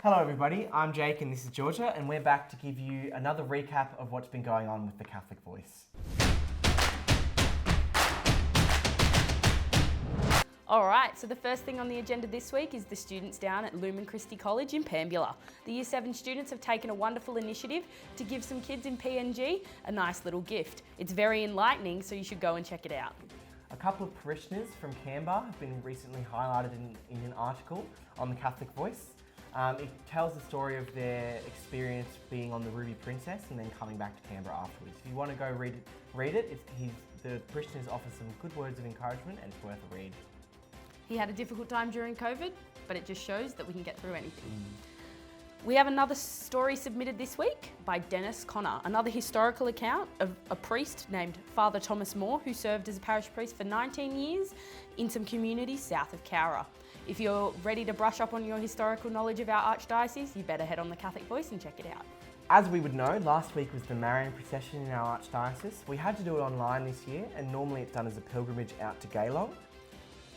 Hello everybody, I'm Jake and this is Georgia, and we're back to give you another recap of what's been going on with the Catholic Voice. Alright, so the first thing on the agenda this week is the students down at Lumen Christi College in Canberra. The Year 7 students have taken a wonderful initiative to give some kids in PNG a nice little gift. It's very enlightening, so you should go and check it out. A couple of parishioners from Canberra have been recently highlighted in an article on the Catholic Voice. It tells the story of their experience being on the Ruby Princess and then coming back to Canberra afterwards. If you want to go read it, the parishioners offer some good words of encouragement and it's worth a read. He had a difficult time during COVID, but it just shows that we can get through anything. We have another story submitted this week by Dennis Connor, another historical account of a priest named Father Thomas Moore who served as a parish priest for 19 years in some communities south of Canberra. If you're ready to brush up on your historical knowledge of our archdiocese, you better head on the Catholic Voice and check it out. As we would know, last week was the Marian procession in our archdiocese. We had to do it online this year, and normally it's done as a pilgrimage out to Geelong.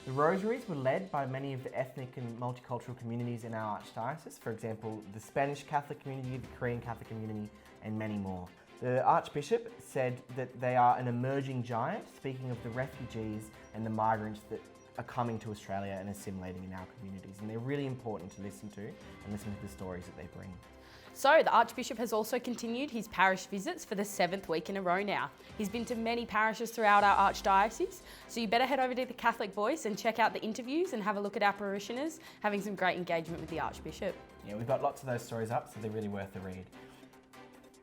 The rosaries were led by many of the ethnic and multicultural communities in our archdiocese, for example, the Spanish Catholic community, the Korean Catholic community, and many more. The Archbishop said that they are an emerging giant, speaking of the refugees and the migrants that are coming to Australia and assimilating in our communities, and they're really important to listen to and listen to the stories that they bring. So the Archbishop has also continued his parish visits for the 7th week in a row now. He's been to many parishes throughout our archdiocese, so you better head over to the Catholic Voice and check out the interviews and have a look at our parishioners having some great engagement with the Archbishop. Yeah, we've got lots of those stories up, so they're really worth the read.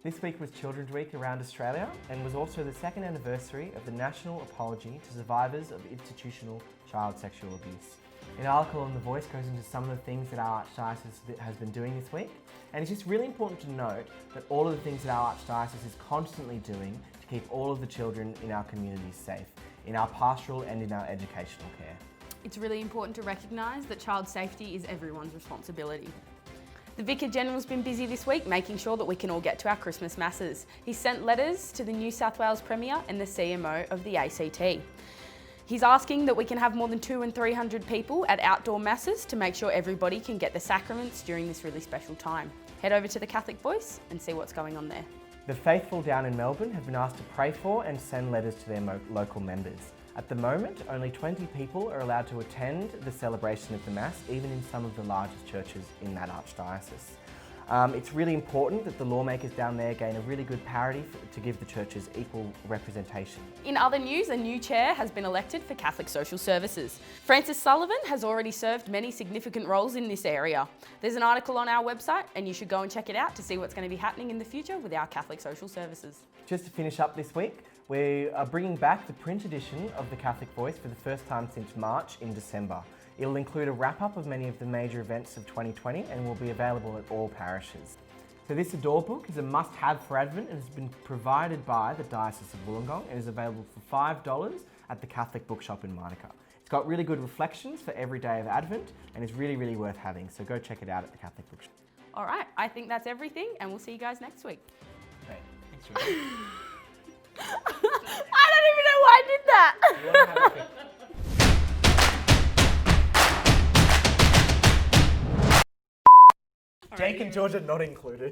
This week was Children's Week around Australia and was also the 2nd anniversary of the National Apology to Survivors of Institutional Child Sexual Abuse. An article on The Voice goes into some of the things that our archdiocese has been doing this week, and it's just really important to note that all of the things that our archdiocese is constantly doing to keep all of the children in our communities safe, in our pastoral and in our educational care. It's really important to recognise that child safety is everyone's responsibility. The Vicar General's been busy this week making sure that we can all get to our Christmas masses. He sent letters to the New South Wales Premier and the CMO of the ACT. He's asking that we can have more than 200 and 300 people at outdoor masses to make sure everybody can get the sacraments during this really special time. Head over to the Catholic Voice and see what's going on there. The faithful down in Melbourne have been asked to pray for and send letters to their local members. At the moment, only 20 people are allowed to attend the celebration of the Mass, even in some of the largest churches in that archdiocese. It's really important that the lawmakers down there gain a really good parity to give the churches equal representation. In other news, a new chair has been elected for Catholic Social Services. Francis Sullivan has already served many significant roles in this area. There's an article on our website and you should go and check it out to see what's going to be happening in the future with our Catholic Social Services. Just to finish up this week, we are bringing back the print edition of the Catholic Voice for the first time since March in December. It'll include a wrap-up of many of the major events of 2020 and will be available at all parishes. So this Adore book is a must-have for Advent and has been provided by the Diocese of Wollongong and is available for $5 at the Catholic Bookshop in Monica. It's got really good reflections for every day of Advent and is really, really worth having, so go check it out at the Catholic Bookshop. All right, I think that's everything and we'll see you guys next week. Great, thanks for I don't even know why I did that. Jake and Georgia not included.